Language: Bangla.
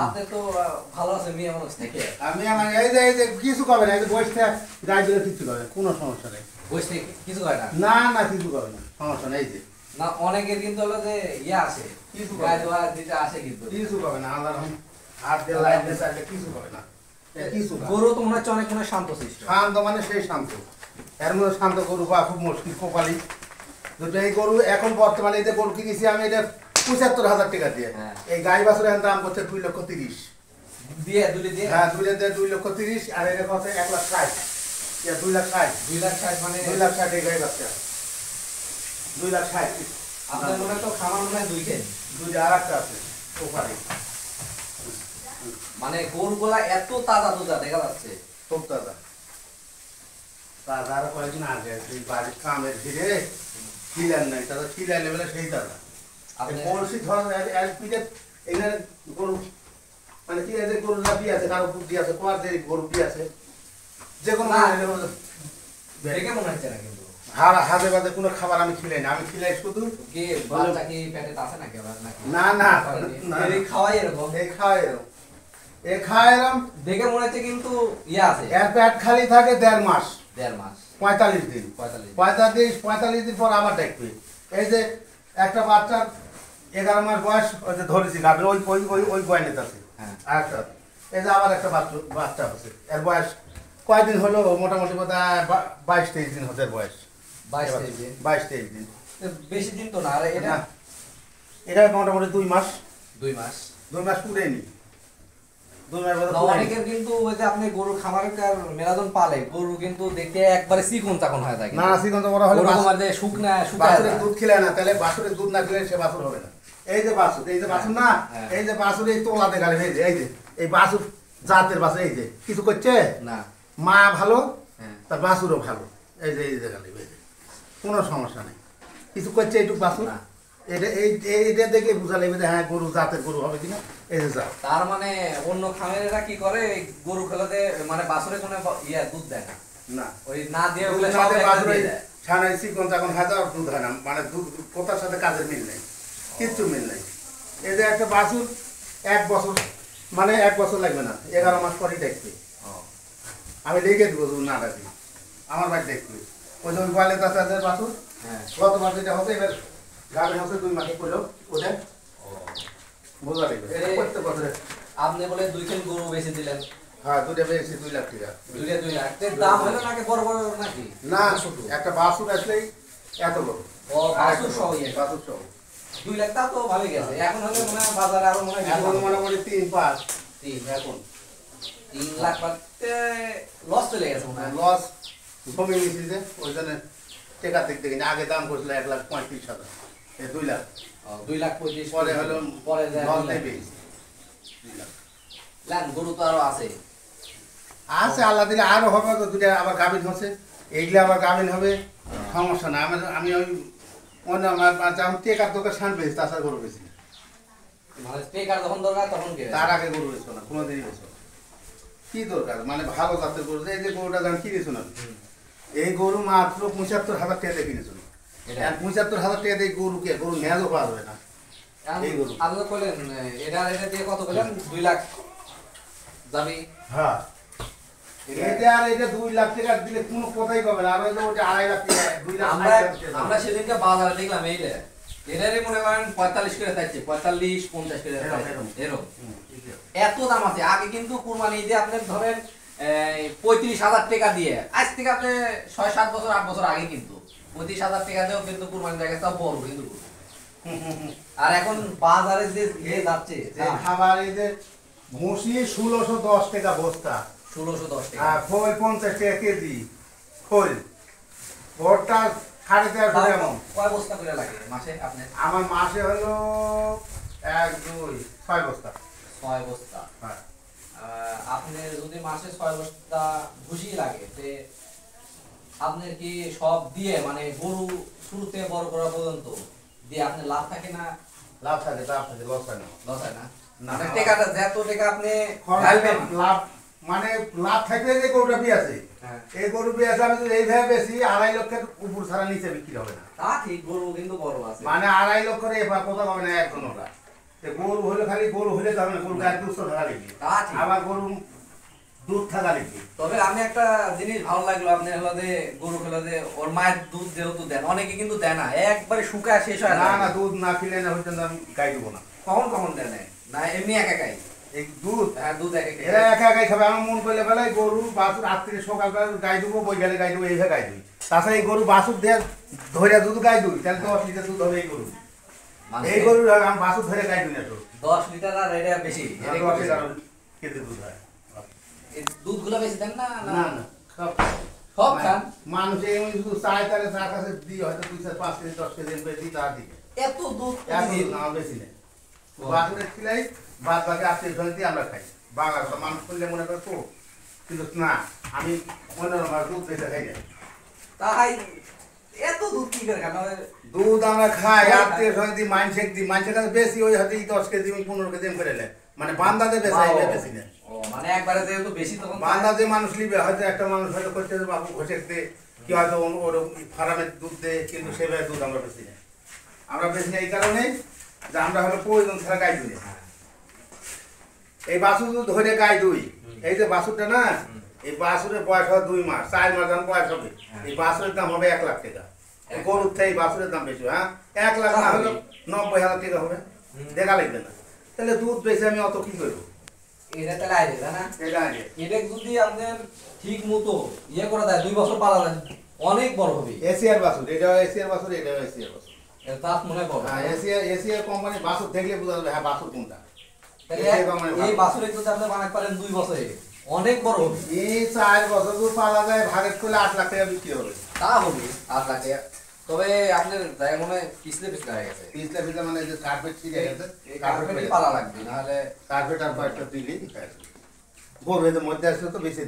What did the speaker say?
আপনি তো ভালো আছেন মেয়ে মানুষ থেকে। আমি আমার এই যে কিছু করবে না, এই যে বসে থাক গায়ে দিলে কিছু করবে না, কোনো সমস্যা নেই। বসে কিছু করে না? না না কিছু করবে না, সমস্যা নেই। যে না অনেকের কিন্তু হলো যে ইয়ে আসে, কিছু গায়ে দোয়া দিতে আসে কিন্তু কিছু করবে না, আল্লাহর হাত দিয়ে লাইট দিয়ে চাইলে কিছু করবে না। কিছু গরু তো মনে হচ্ছে অনেক মনে শান্ত সৃষ্টি। শান্ত মানে সেই শান্ত, এর মধ্যে শান্ত গরু বা খুব মুশকিল কপালি। দুটো এই গরু এখন বর্তমানে এই যে গরু কিনেছি আমি, এটা ৭৫,০০০ টাকা দিয়ে। এই গাই বাছুরের দাম করছে ২,৩০,০০০ দিয়ে দুলি দিয়ে। হ্যাঁ, দুইটা দিয়ে ২,৩০,০০০, আর এটা হচ্ছে ১,৬০,০০০। ২,৬০,০০০ 2,60,000 মানে ২,৬০,০০০ এই গাই বাচ্চা ২,৬০,০০০। আপনার মনে তো খামার মনে হয় দুইটাই। দুইটা আর একটা আছে ওপারে। মানে গরুগুলা এত তাজা তাজা দেখা যাচ্ছে। খুব তাজা তাজা। আর কয়েকদিন আগে সেই বাড়ির কামের ভিড়ে খিলান নাই, তারা খিলাই লেবেলে সেই তাজা। বড়শি ধর এক পিঠে এখানে গরু মানে কি আছে, গরু লাভি আছে, কারো বুদ্ধি আছে, কোয়ার দেরি গরু কি আছে, যে কোনো দেখে মনে হচ্ছে না কিন্তু হাতে বাদে কোনো খাবার আমি খিলাই না। আমি খিলাই শুধু কি বাচ্চা কি পেটে আছে নাকি নাকি না না এই খাওয়াই এরকম। এই খাওয়াই এরকম, এই খাওয়াই এরকম দেখে মনে হচ্ছে কিন্তু ইয়ে আছে। এর পেট খালি থাকে ১.৫ মাস, ১.৫ মাস ৪৫ দিন। ৪৫ দিন পর আবার দেখবে। এই যে একটা বাচ্চার ১১ মাস বয়স, ওই যে ধরেছি গাভীর ওই ওই ওই ওই গয়নেত আছে। হ্যাঁ, আরেকটা এই যে আবার একটা বাচ্চা আছে, এর বয়স কয়দিন হলো, মোটামুটি বোধহয় ২২-২৩ দিন হচ্ছে এর বয়স। ২২-২৩ দিন। ২২-২৩ দিন বেশি দিন তো না। আর এটা এটা মোটামুটি ২ মাস। ২ মাস ২ মাস পুরেনি। ২ মাস না, অনেকের কিন্তু ওই যে আপনি গরু খামারে মেরাদন পালে গরু কিন্তু দেখতে একবারে চিকন চাকন হয়ে থাকে। না চিকন তো বড় হলে শুকনা বাছুরের দুধ খেলে না, তাহলে বাছুরের দুধ না খেলে সে বাছুর হবে না। এই যে বাছুর, এই যে বাছুর না, এই যে বাছুর এই তোলাতে গেলে এই যে এই বাছুর জাতের বাছুর, এই যে কিছু করছে না, মা ভালো তার বাছুরও ভালো। এই যে গেলে কোনো সমস্যা নেই, কিছু করছে এইটুকু বাছুর না। এটা এইটা দেখে বোঝা লাগবে যে হ্যাঁ গরু জাতের গরু হবে কিনা। এই যে জাত। তার মানে অন্য খামারেরা কি করে, গরু খেলাতে মানে বাছুরে কোনো ইয়া দুধ দেয় না। না ওই না দিয়ে ওগুলো সব বাছুরে ছানা চিকন চাকন হয়, আর দুধ হয় না, মানে দুধ কোথার সাথে কাজের মিল নেই, কিচ্ছু মিল নেই। এই যে একটা বাছুর ১ বছর, মানে ১ বছর লাগবে না, ১১ মাস পরেই দেখবে। আমি লিখে দেবো না রাখি, আমার বাড়ি দেখবে। ওই যে ওই গোয়ালে তাদের বাছুর গতবার যেটা হচ্ছে, এবার গাড়ি হচ্ছে ২ মাসে করলেও ওদের বোঝা লাগবে প্রত্যেক বছরে। আপনি বলে ২ গরু বেশি দিলেন। হ্যাঁ, দুইটা পেয়েছি ২ লাখ টাকা। ২ লাখ দাম হলো নাকি বড় বড় নাকি? না একটা বাছুর আসলেই এত বড়। বাছুর সহ বাছুর সহ ২ লাখ, তা তো ভালোই গেছে। এখন হলে মনে হয় বাজারে আরো মনে হয় এখন মোটামুটি ৩-৫ এখন ৩ লাখ পাতে লস চলে গেছে মনে হয়। লস কমে গেছে যে ওই জন্য টাকা দেখতে কিনে আগে দাম করছিল ১,৩৫,০০০, ২ লাখ ২,৩৫,০০০ পরে হলো পরে লস নেবে। গরু তো আরো আছে আছে আল্লাহ দিলে আরো হবে, তো দুটা আবার গাভিন হচ্ছে, এইগুলো আবার গাভিন হবে, সমস্যা না। আমি ওই অন্য যেমন টেকার দোকান সান পেয়েছি, তাছাড়া গরু বেশি মানে টেকার যখন দরকার তখন কে তার আগে গরু বেছো না, কোনোদিনই বেছো না। কি দরকার মানে ভালো জাতের গরু, এই যে গরুটা যখন কিনেছো না, এই গরু মাত্র ৭৫,০০০ টাকা দিয়ে কিনেছো। ৭৫,০০০ টাকা দিয়ে গরুকে গরু ন্যাজও পাওয়া যাবে না। এই গরু আপনি বলেন এটা দিয়ে কত বললেন? ২ লাখ যাবে। হ্যাঁ, এটা আর এটা ২ লাখ টাকা দিলে কোনো কথাই পাবে না। আর ওই যে ওটা ২.৫ লাখ টাকা, ২ লাখ। আমরা সেদিনকে বাজারে দেখলাম এইলে এটারই মনে করেন ৪৫ করে চাইছে, ৪৫-৫০ করে এরকম। এত দাম আছে। আগে কিন্তু কুরবানি ঈদে আপনি ধরেন ৩৫,০০০ টাকা দিয়ে, আজ থেকে আপনি ৬-৭ বছর ৮ বছর আগে কিন্তু ৩৫,০০০ টাকা দিয়েও কিন্তু কুরবানি দেখা গেছে বড় কিন্তু। আর এখন বাজারে যে যাচ্ছে খাবার, এই যে ভুসি ১৬১০ টাকা বস্তা, ১৬১০ টাকা, আর খোল ৫০ টাকা কেজি, খোল ভোটটা ১৩.৫ এমন। কয় বস্তা করে লাগে মাসে আপনি? আমার মাসে হলো ১, ২, ৬ বস্তা। ৬ বস্তা। হ্যাঁ, আপনি যদি মাসে ৬ বস্তা ভুসি লাগে, তে আপনার কি সব দিয়ে মানে গরু শুরুতে বড় করা পর্যন্ত দিয়ে আপনার লাভ থাকে না? লাভ থাকে, লস হয় না। লস হয় না? মানে টাকাটা যত টাকা আপনি লাভ মানে লাভ থাকলে যে গরুটা আছে, এই গরু আছে আমি যদি এইভাবে বেশি ২.৫ লক্ষের উপর ছাড়া নিচে বিক্রি হবে না। তা ঠিক, গরু কিন্তু বড় আছে মানে ২.৫ লক্ষের এবার কোথাও হবে না এখন। ওরা গরু হলে খালি গরু হলে তো হবে না, গরু গায়ে দুধ থাকা লিখি, তা ঠিক। আবার গরু দুধ থাকা লিখি। তবে আমি একটা জিনিস ভালো লাগলো, আপনি হলো যে গরু হলো যে ওর মায়ের দুধ যেহেতু দেন, অনেকে কিন্তু দেয় না, একবারে শুকায় শেষ হয় না না। না, দুধ না খেলে না হচ্ছে আমি গাই দেবো না। কখন কখন দেয় না এমনি এক একাই? এই দুধ হ্যাঁ, দুধ এক একাই। এরা একা একাই খাবে। আমার মন করলে বেলায় গরু বাছুর রাত থেকে সকালবেলা গাই দেবো, বই গেলে গাই দেবো, এইভাবে গাই দিই। তাছাড়া এই গরু বাছুর দিয়ে ধরে দুধ গাই দিই, তাহলে 10 লিটার দুধ হবে এই গরু। এই গরু আমি বাছুর ধরে গাই দিই না তো, 10 লিটার আর এটা বেশি, এটা একটু বেশি। কেটে দুধ হয়। এই দুধগুলো বেশি দেন না? না না, সব সব খান? মানুষ এমনি শুধু চায়, তাহলে তার কাছে দিই হয়তো 2-5 কেজি 10 কেজি এনে দিই, তার দিকে এত দুধ এত প্রতিদিন? না বেশি নেই। বাছুরের খিলাই বাদ বাকি আত্মীয় স্বজন দিয়ে আমরা খাই। বাংলা কথা মানুষ করলে মনে করে তো, কিন্তু না, আমি অন্যরকম দুধ বেশি খাই না। তাই এত দুধ কি করে খান? দুধ আমরা খাই আত্মীয় স্বজন দিই, মানুষের কাছে বেশি, ওই হয়তো 10 কেজি 15 কেজি করে নেয়, মানে বান্দাতে বেশি বেশি নেয়। ও মানে একবারে যেহেতু বেশি তখন বান্দা যে মানুষ নিবে, হয়তো একটা মানুষ হয়তো করছে যে বাবু ঘষের দে, কি হয়তো ওর ফার্মের দুধ দে, কিন্তু সেভাবে দুধ আমরা বেশি নেই। আমরা বেশি নেই এই কারণে যে আমরা হলো প্রয়োজন ছাড়া গাই দুই। এই বাছুর দুধ ধরে গাই দুই, এই যে বাছুরটা না, এই বাছুরের বয়স হয় 2 মাস, 4 মাস যখন বয়স হবে, এই বাছুরের দাম হবে 1 লাখ টাকা। এই গরুর থেকে এই বাছুরের দাম বেশি, হ্যাঁ 1 লাখ না হলে 90,000 টাকা হবে, দেখা লাগবে না। তাহলে দুধ বেশি আমি অত কি করবো? এটা তাহলে আইলে না? এটা আগে এটা যদি আপনার ঠিক মতো ইয়ে করা যায়, 2 বছর পালা যায়, অনেক বড় হবে। এশিয়ার বাছুর, এটাও এশিয়ার বাছুর, এটাও এশিয়ার বাছুর। এর দাঁত মনে বড়। হ্যাঁ, এশিয়ার কোম্পানি বাছুর দেখলে বোঝা যাবে হ্যাঁ বাছুর কোনটা। তাহলে এশিয়া কোম্পানির এই বাছুর। বাছুরে যদি আপনি বানাতে পারেন 2 বছরে, অনেক বড় হবে। এই 4 বছর যদি পালা যায়, ভাগের করলে 8 লাখ টাকা বিক্রি হবে। তা হবে 8 লাখ টাকা। তবে আপনার জায়গা মনে হয় পিছলে হয়ে গেছে। পিছলে পিছলে মানে যে কার্পেট ছিঁড়ে গেছে, এই কার্পেটই পালা লাগবে, নাহলে কার্পেট আর কয়েকটা দিলেই গরু এদের মধ্যে আসলে তো বেশি